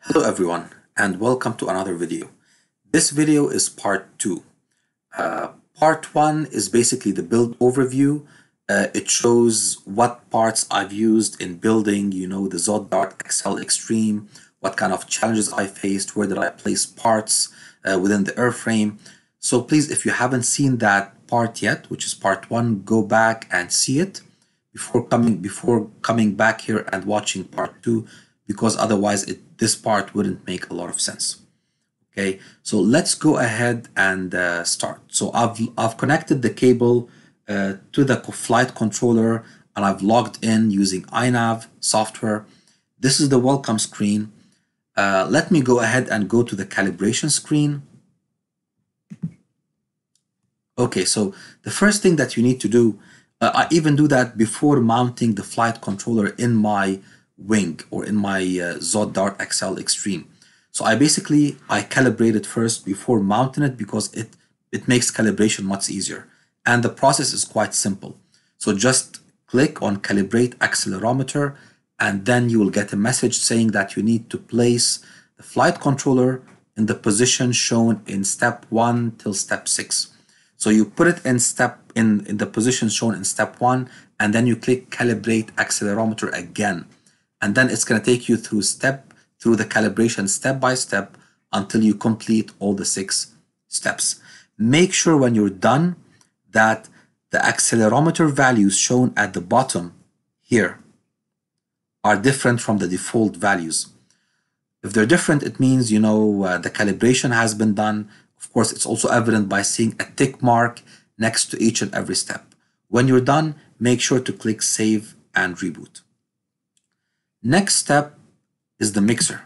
Hello everyone and welcome to another video. This video is part 2. Part 1 is basically the build overview. It shows what parts I've used in building, the ZOHD Dart XL Extreme, what kind of challenges I faced, where did I place parts within the airframe. So please, if you haven't seen that part yet, which is part 1, go back and see it before coming back here and watching part 2, because otherwise this part wouldn't make a lot of sense. Okay, so let's go ahead and start. So I've connected the cable to the flight controller and I've logged in using INAV software. This is the welcome screen. Let me go ahead and go to the calibration screen. Okay, so the first thing that you need to do, I even do that before mounting the flight controller in my wing or in my ZOHD Dart XL Extreme. So I calibrate it first before mounting it because it makes calibration much easier. And the process is quite simple. So just click on calibrate accelerometer and then you will get a message saying that you need to place the flight controller in the position shown in step 1 till step 6. So you put it in the position shown in step 1 and then you click calibrate accelerometer again. And then it's going to take you through the calibration step by step until you complete all the 6 steps. Make sure when you're done that the accelerometer values shown at the bottom here are different from the default values. If they're different, it means, the calibration has been done. Of course, it's also evident by seeing a tick mark next to each and every step. When you're done, make sure to click save and reboot. Next step is the mixer.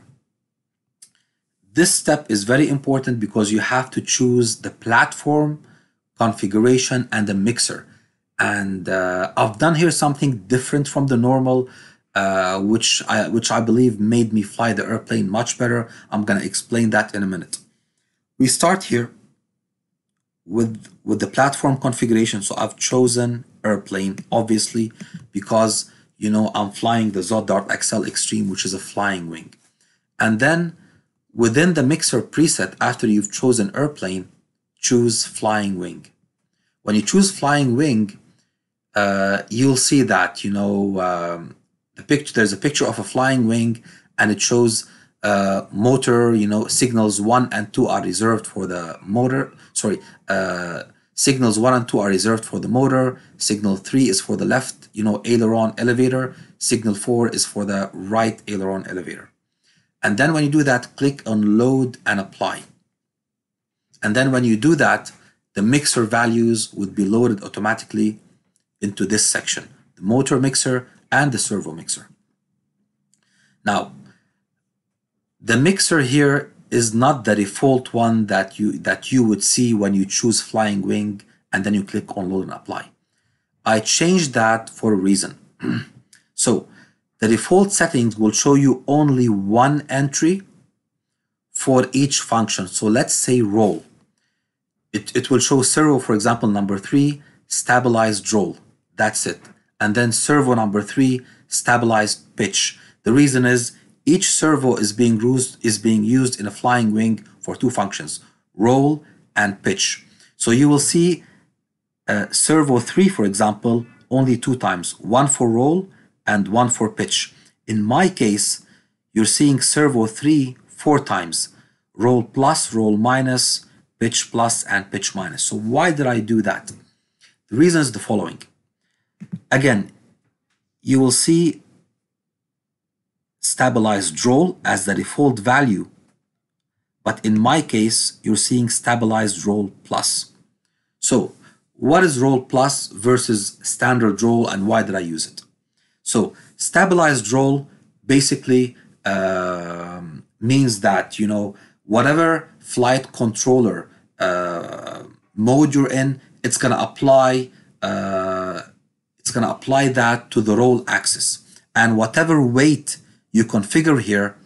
This step is very important because you have to choose the platform, configuration, and the mixer. And I've done here something different from the normal, which I believe made me fly the airplane much better. I'm going to explain that in a minute. We start here with the platform configuration. So I've chosen airplane, obviously, because I'm flying the ZOHD Dart XL Extreme, which is a flying wing. And then within the mixer preset, after you've chosen airplane, choose flying wing. When you choose flying wing, you'll see that, there's a picture of a flying wing and it shows motor, signals 1 and 2 are reserved for the motor. Signals 1 and 2 are reserved for the motor. Signal 3 is for the left, aileron elevator. Signal 4 is for the right aileron elevator. And then when you do that, click on load and apply. And then when you do that, the mixer values would be loaded automatically into this section, the motor mixer and the servo mixer. Now, the mixer here is not the default one that you would see when you choose flying wing and then you click on load and apply. I changed that for a reason. So the default settings will show you only one entry for each function. So let's say roll. It will show servo, for example, number 3, stabilized roll. That's it. And then servo number 3, stabilized pitch. The reason is each servo is being used in a flying wing for 2 functions, roll and pitch. So you will see servo 3, for example, only 2 times, 1 for roll and 1 for pitch. In my case, you're seeing servo 3 4 times, roll plus, roll minus, pitch plus, and pitch minus. So why did I do that? The reason is the following. Again, you will see stabilized roll as the default value, but in my case you're seeing stabilized roll plus. So what is roll plus versus standard roll and why did I use it? So stabilized roll basically means that whatever flight controller mode you're in, it's gonna apply that to the roll axis, and whatever weight you configure here,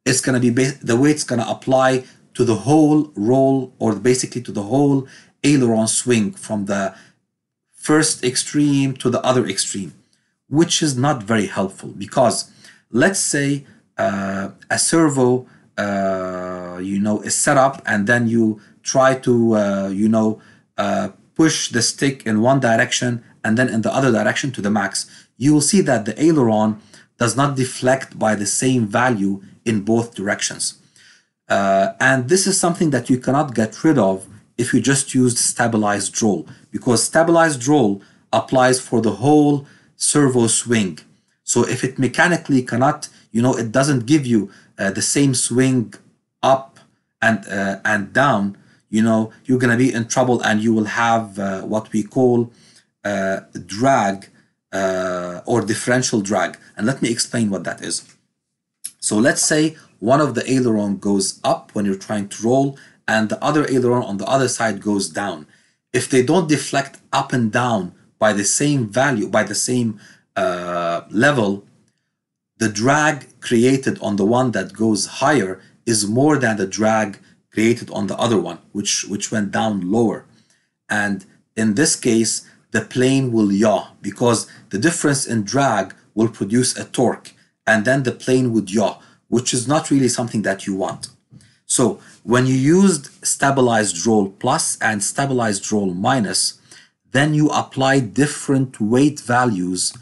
it's going to be the weight's going to apply to the whole roll, or basically to the whole aileron swing from the first extreme to the other extreme, which is not very helpful because let's say a servo is set up, and then you try to push the stick in one direction and then in the other direction to the max, you will see that the aileron does not deflect by the same value in both directions. And this is something that you cannot get rid of if you just used stabilized roll, because stabilized roll applies for the whole servo swing. So if it mechanically cannot, it doesn't give you the same swing up and down, you're gonna be in trouble, and you will have what we call drag or differential drag. And let me explain what that is. So let's say one of the aileron goes up when you're trying to roll, and the other aileron on the other side goes down. If they don't deflect up and down by the same value, by the same level, the drag created on the one that goes higher is more than the drag created on the other one, which went down lower. And in this case, the plane will yaw, because the difference in drag will produce a torque, and then the plane would yaw, which is not really something that you want. So when you used stabilized roll plus and stabilized roll minus, then you apply different weight values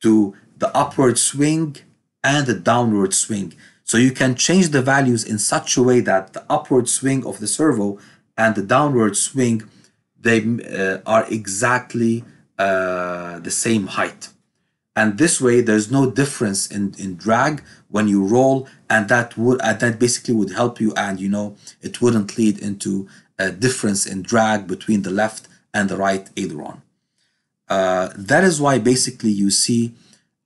to the upward swing and the downward swing. So you can change the values in such a way that the upward swing of the servo and the downward swing, they are exactly the same height. And this way there's no difference in drag when you roll, and that basically would help you, and it wouldn't lead into a difference in drag between the left and the right aileron. That is why basically you see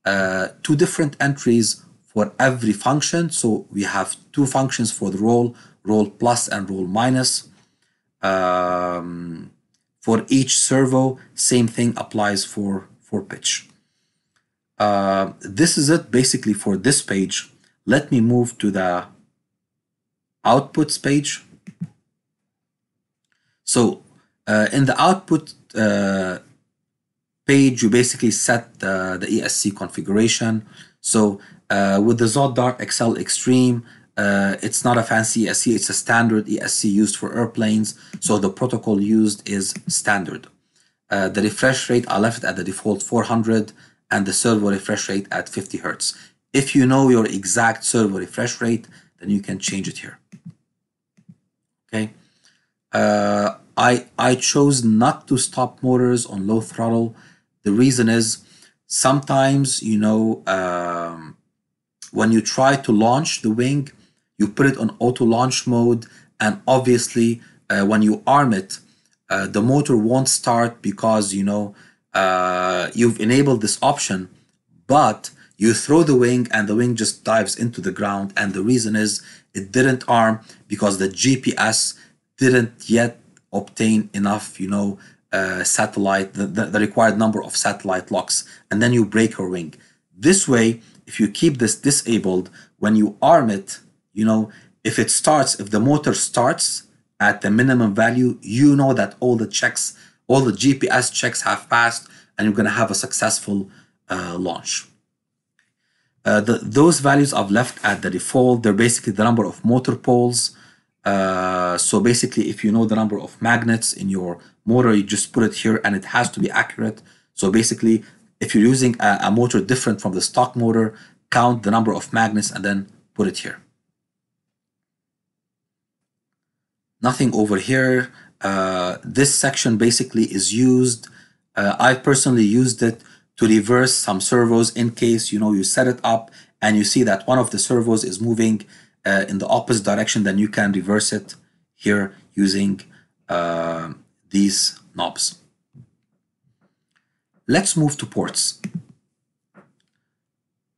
two different entries for every function. So we have two functions for the roll plus and roll minus. For each servo, same thing applies for pitch. This is it basically for this page. Let me move to the outputs page. So in the output page, you basically set the ESC configuration. So with the ZOHD Dart XL Extreme, it's not a fancy ESC, it's a standard ESC used for airplanes. So the protocol used is standard. The refresh rate, I left it at the default 400, and the servo refresh rate at 50 Hertz. If you know your exact servo refresh rate, then you can change it here. Okay. I chose not to stop motors on low throttle. The reason is sometimes, when you try to launch the wing, you put it on auto launch mode, and obviously when you arm it, the motor won't start because you've enabled this option, but you throw the wing and the wing just dives into the ground. And the reason is it didn't arm because the GPS didn't yet obtain enough, satellite, the required number of satellite locks, and then you break your wing. This way, if you keep this disabled, when you arm it, if the motor starts at the minimum value, that all the GPS checks have passed, and you're going to have a successful launch. Those values I've left at the default. They're basically the number of motor poles. So basically, if you know the number of magnets in your motor, you just put it here, and it has to be accurate. So basically, if you're using a motor different from the stock motor, count the number of magnets and then put it here. Nothing over here. This section basically is used. I personally used it to reverse some servos in case you set it up and you see that one of the servos is moving in the opposite direction. Then you can reverse it here using these knobs. Let's move to ports.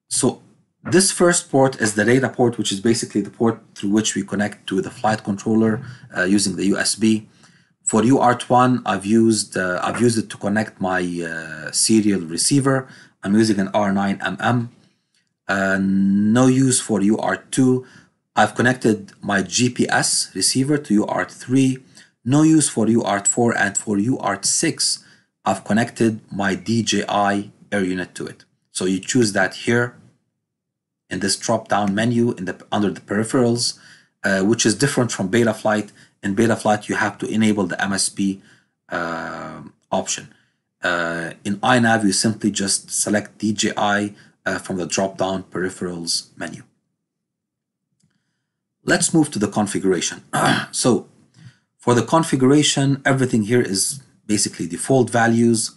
So this first port is the data port, which is basically the port through which we connect to the flight controller using the USB. For UART1, I've used it to connect my serial receiver. I'm using an R9mm. No use for UART2. I've connected my GPS receiver to UART3. No use for UART4, and for UART6, I've connected my DJI air unit to it. So you choose that here. in this drop-down menu under the peripherals, which is different from Betaflight. In Betaflight, you have to enable the MSP option. In INAV, you simply just select DJI from the drop-down peripherals menu. Let's move to the configuration. So for the configuration, everything here is basically default values,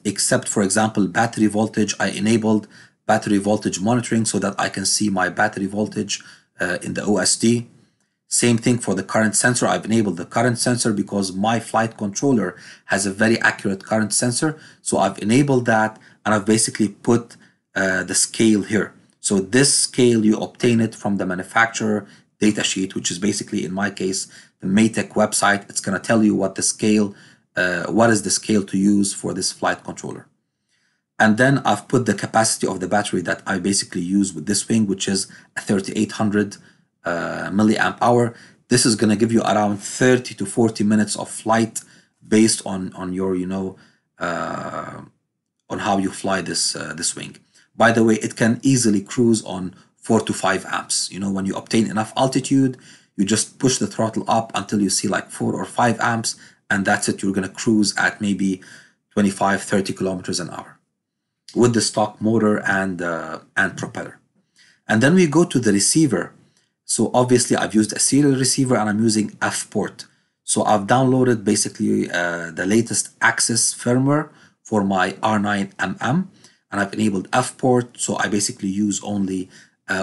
except, for example, battery voltage. I enabled battery voltage monitoring so that I can see my battery voltage in the OSD. Same thing for the current sensor. I've enabled the current sensor because my flight controller has a very accurate current sensor. So I've enabled that, and I've basically put the scale here. So this scale, you obtain it from the manufacturer datasheet, which is basically, in my case, the Maytech website. It's going to tell you what the scale, what is the scale to use for this flight controller. And then I've put the capacity of the battery that I basically use with this wing, which is a 3800 milliamp hour. This is going to give you around 30 to 40 minutes of flight based on your, on how you fly this wing. By the way, it can easily cruise on 4 to 5 amps. When you obtain enough altitude, you just push the throttle up until you see like 4 or 5 amps, and that's it. You're going to cruise at maybe 25, 30 kilometers an hour with the stock motor and propeller. And then we go to the receiver. So obviously I've used a serial receiver and I'm using F-port. So I've downloaded basically the latest Axis firmware for my R9MM, and I've enabled F-port. So I basically use only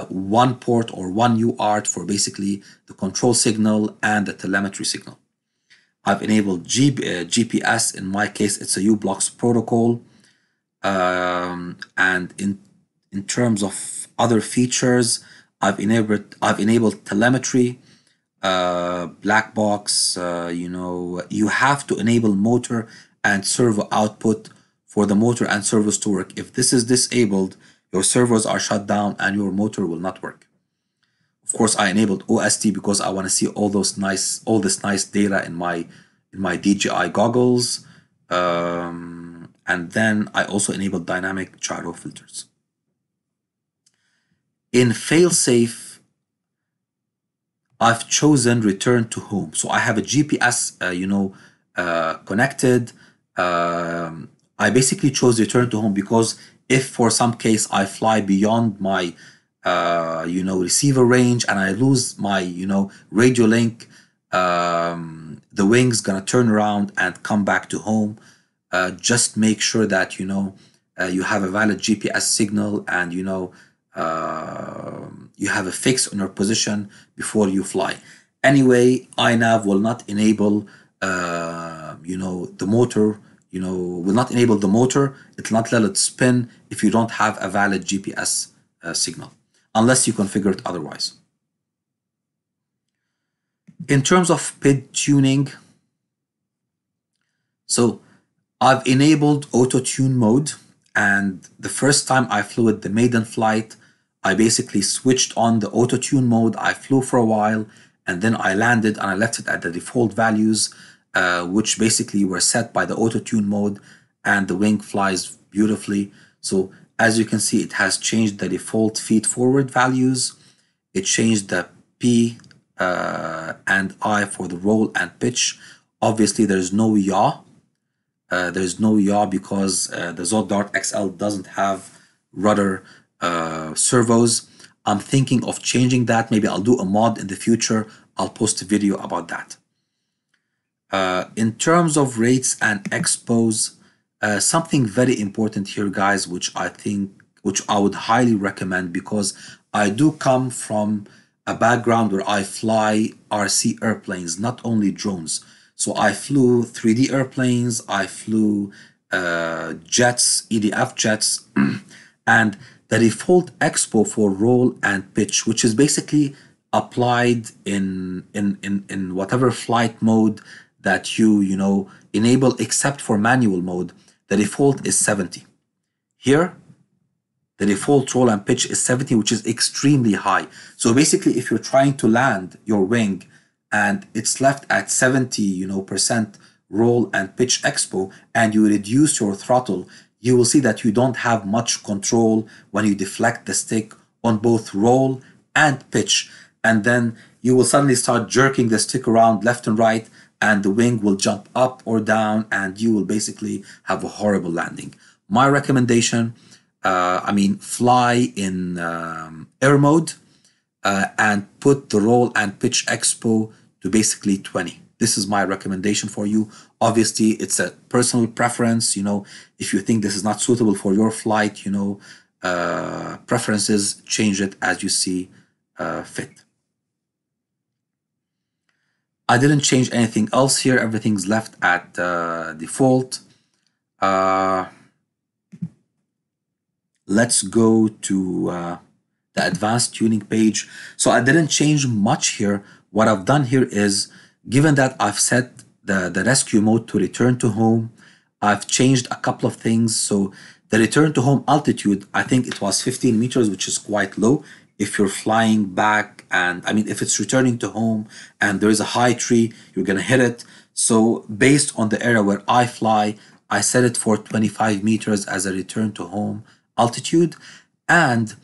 one port or one UART for basically the control signal and the telemetry signal. I've enabled GPS. In my case, it's a U-Blocks protocol. And in terms of other features, I've enabled telemetry, black box. You have to enable motor and servo output for the motor and servos to work. If this is disabled, your servos are shut down and your motor will not work. Of course, I enabled OSD because I want to see all this nice data in my DJI goggles. And then I also enabled dynamic gyro filters. In failsafe, I've chosen return to home. So I have a GPS, connected. I basically chose return to home because if for some case I fly beyond my, receiver range and I lose my, radio link, the wing's gonna turn around and come back to home. Just make sure that, you have a valid GPS signal and, you have a fix on your position before you fly. Anyway, INAV will not enable, the motor, will not enable the motor. It will not let it spin if you don't have a valid GPS signal, unless you configure it otherwise. In terms of PID tuning, so I've enabled auto-tune mode, and the first time I flew it, the maiden flight, I basically switched on the auto-tune mode. I flew for a while, and then I landed and I left it at the default values, which basically were set by the auto-tune mode, and the wing flies beautifully. So as you can see, it has changed the default feed forward values. It changed the P and I for the roll and pitch. Obviously, there's no yaw. There's no yaw because the ZOHD Dart XL doesn't have rudder servos. I'm thinking of changing that. Maybe I'll do a mod in the future. I'll post a video about that. In terms of rates and expos, something very important here, guys, which I would highly recommend, because I do come from a background where I fly RC airplanes, not only drones. So I flew 3D airplanes, I flew jets, EDF jets, and the default expo for roll and pitch, which is basically applied in whatever flight mode that you enable, except for manual mode, the default is 70. Here, the default roll and pitch is 70, which is extremely high. So basically, if you're trying to land your wing and it's left at 70%, roll and pitch expo, and you reduce your throttle, you will see that you don't have much control when you deflect the stick on both roll and pitch. And then you will suddenly start jerking the stick around left and right, and the wing will jump up or down, and you will basically have a horrible landing. My recommendation, fly in air mode and put the roll and pitch expo to basically 20. This is my recommendation for you. Obviously, it's a personal preference. If you think this is not suitable for your flight, preferences, change it as you see fit. I didn't change anything else here. Everything's left at default. Let's go to the advanced tuning page. So I didn't change much here. What I've done here is, given that I've set the rescue mode to return to home, I've changed a couple of things. So the return to home altitude, I think it was 15 meters, which is quite low. If you're flying back, and if it's returning to home and there is a high tree, you're gonna hit it. So based on the area where I fly, I set it for 25 meters as a return to home altitude. And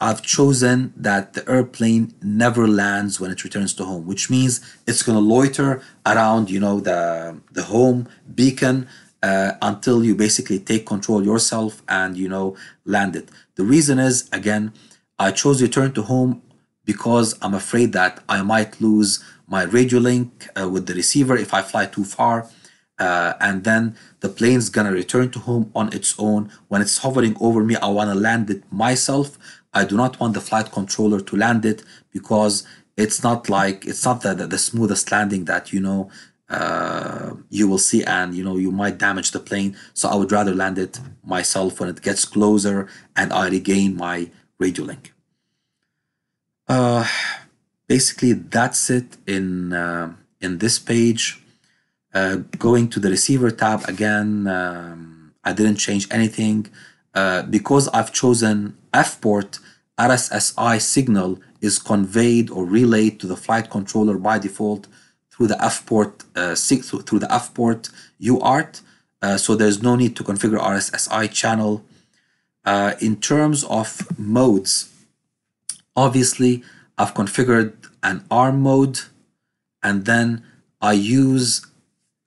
I've chosen that the airplane never lands when it returns to home, which means it's gonna loiter around the home beacon until you basically take control yourself and land it. The reason is, again, I chose return to home because I'm afraid that I might lose my radio link with the receiver if I fly too far, and then the plane's gonna return to home on its own. When it's hovering over me, I want to land it myself. I do not want the flight controller to land it, because it's not the smoothest landing that you will see, and you might damage the plane. So I would rather land it myself when it gets closer and I regain my radio link. Basically that's it in this page. Going to the receiver tab again, I didn't change anything because I've chosen F port. RSSI signal is conveyed or relayed to the flight controller by default through the F port UART, so there's no need to configure RSSI channel. In terms of modes, obviously I've configured an ARM mode, and then I use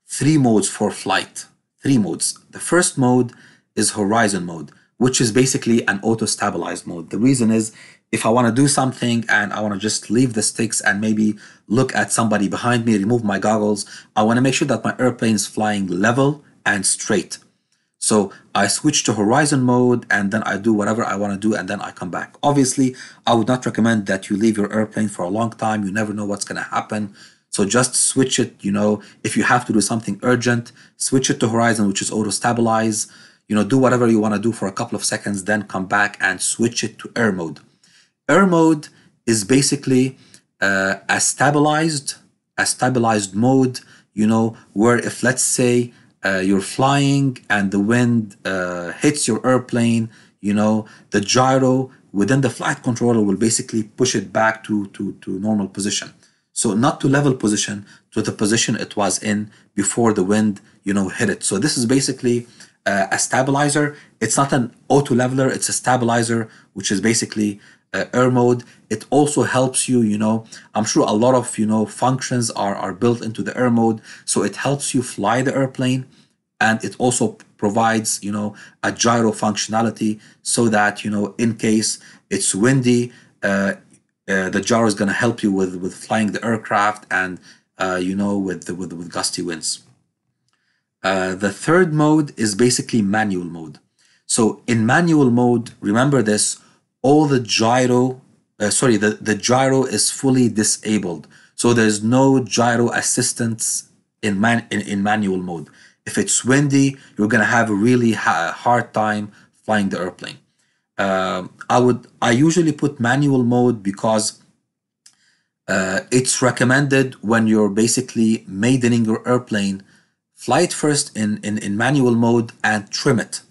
3 modes for flight. 3 modes. The first mode is horizon mode, which is basically an auto-stabilized mode. The reason is, if I want to do something and I want to just leave the sticks and maybe look at somebody behind me, remove my goggles, I want to make sure that my airplane is flying level and straight. So I switch to horizon mode, and then I do whatever I want to do, and then I come back. Obviously, I would not recommend that you leave your airplane for a long time. You never know what's going to happen. So just switch it, if you have to do something urgent, switch it to horizon, which is auto-stabilize. Do whatever you want to do for a couple of seconds, then come back and switch it to air mode. Air mode is basically a stabilized mode, where if, let's say, you're flying and the wind hits your airplane, the gyro within the flight controller will basically push it back to normal position. So not to level position, to the position it was in before the wind, hit it. So this is basically a stabilizer. It's not an auto leveler, it's a stabilizer, which is basically air mode. It also helps you, I'm sure a lot of, functions are built into the air mode. So it helps you fly the airplane, and it also provides, a gyro functionality, so that, in case it's windy, the gyro is going to help you with flying the aircraft and, with gusty winds. The third mode is basically manual mode. So in manual mode, remember this, all the gyro, the gyro is fully disabled. So there's no gyro assistance in manual mode. If it's windy, you're gonna have a really hard time flying the airplane. I usually put manual mode because it's recommended when you're basically maidening your airplane. Fly it first in manual mode and trim it.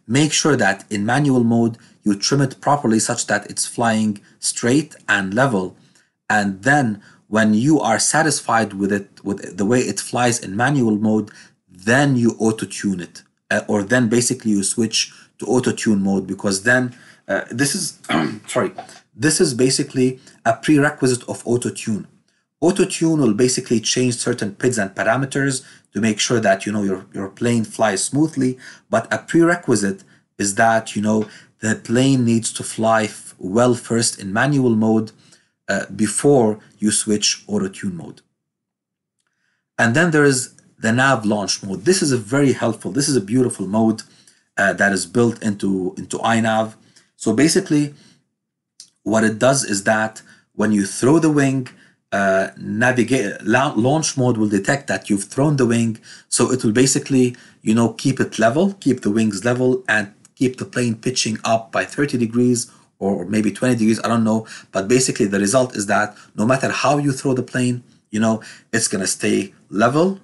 Make sure that in manual mode you trim it properly such that it's flying straight and level. And then when you are satisfied with it, with the way it flies in manual mode, then you auto-tune it or then basically you switch to auto tune mode, because then this is sorry, this is basically a prerequisite of auto tune. Auto tune will basically change certain PIDs and parameters to make sure that your plane flies smoothly, but a prerequisite is that the plane needs to fly well first in manual mode before you switch auto tune mode. And then there is the nav launch mode. This is a very helpful, this is a beautiful mode that is built into INAV. So basically what it does is that when you throw the wing, launch mode will detect that you've thrown the wing, so it will basically keep it level, keep the wings level, and keep the plane pitching up by 30 degrees or maybe 20 degrees, I don't know, but basically the result is that no matter how you throw the plane, it's gonna stay level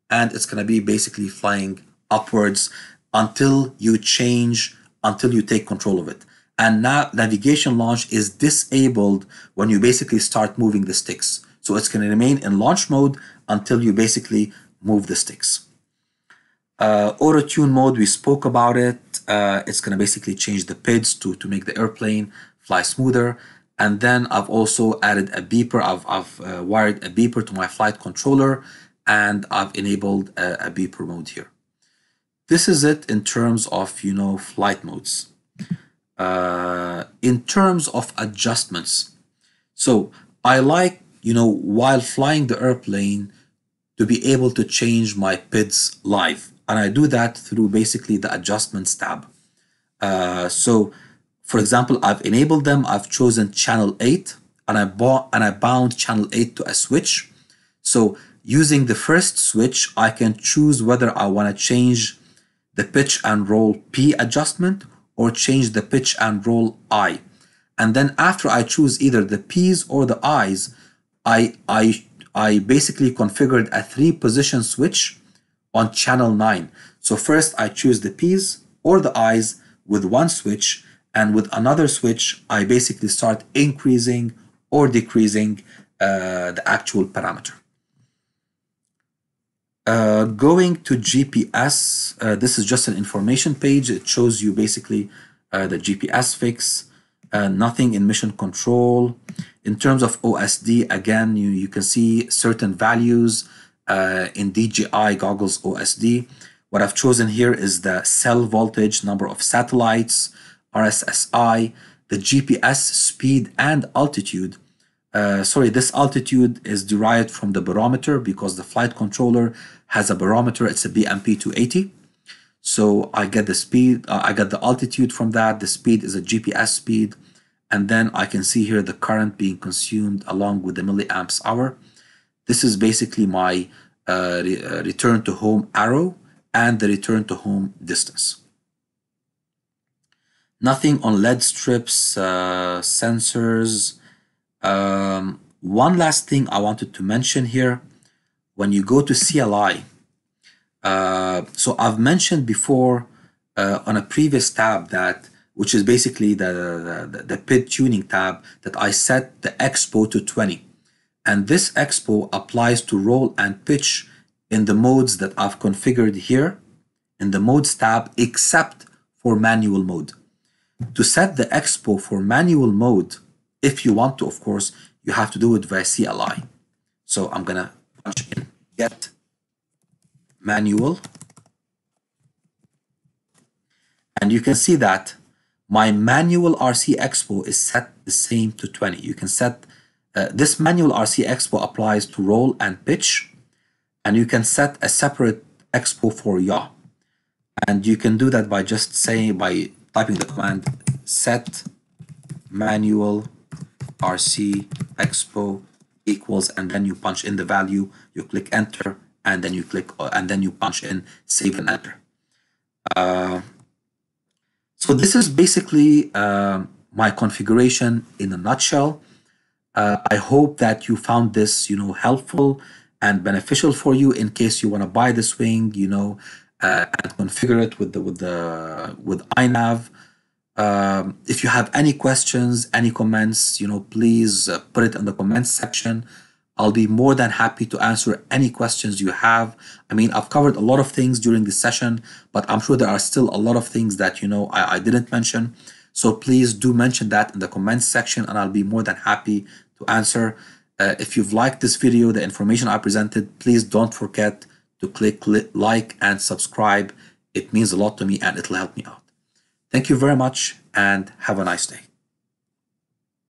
and it's gonna be basically flying upwards until you take control of it. And now navigation launch is disabled when you basically start moving the sticks. So it's going to remain in launch mode until you basically move the sticks. Auto tune mode, we spoke about it. It's going to basically change the PIDs to make the airplane fly smoother. And then I've also added a beeper. I've wired a beeper to my flight controller, and I've enabled a beeper mode here. This is it in terms of flight modes. In terms of adjustments, so I like while flying the airplane to be able to change my PIDs live, and I do that through basically the adjustments tab. So for example, I've enabled them. I've chosen channel 8 and I bound channel 8 to a switch. So using the first switch, I can choose whether I want to change the pitch and roll P adjustment or change the pitch and roll I. And then after I choose either the P's or the I's, I basically configured a 3-position switch on channel 9. So first I choose the P's or the I's with one switch, and with another switch, I basically start increasing or decreasing the actual parameter. Going to GPS, this is just an information page. It shows you basically the GPS fix, nothing in mission control. In terms of OSD, again, you can see certain values in DJI goggles OSD. What I've chosen here is the cell voltage, number of satellites, RSSI, the GPS speed and altitude. This altitude is derived from the barometer because the flight controller has a barometer. It's a BMP 280. So I get the speed, I get the altitude from that. The speed is a GPS speed. And then I can see here the current being consumed along with the milliamps hour. This is basically my return to home arrow and the return to home distance. Nothing on LED strips, sensors. One last thing I wanted to mention here, when you go to CLI, so I've mentioned before on a previous tab that, which is basically the PID tuning tab, that I set the expo to 20. And this expo applies to roll and pitch in the modes that I've configured here in the modes tab, except for manual mode. To set the expo for manual mode, if you want to, of course, you have to do it via CLI. So I'm gonna punch in get manual, and you can see that my manual RC expo is set the same to 20. You can set this manual RC expo applies to roll and pitch, and you can set a separate expo for yaw. And you can do that by just saying, by typing the command set manual RC expo equals, and then you punch in the value, you click enter, and then you click, and then you punch in save and enter. So this is basically my configuration in a nutshell. I hope that you found this, helpful and beneficial for you in case you want to buy this wing, and configure it with INAV. If you have any questions, any comments, please put it in the comments section. I'll be more than happy to answer any questions you have. I mean, I've covered a lot of things during this session, but I'm sure there are still a lot of things that, I didn't mention. So please do mention that in the comments section, and I'll be more than happy to answer. If you've liked this video, the information I presented, please don't forget to click like and subscribe. It means a lot to me and it'll help me out. Thank you very much and have a nice day.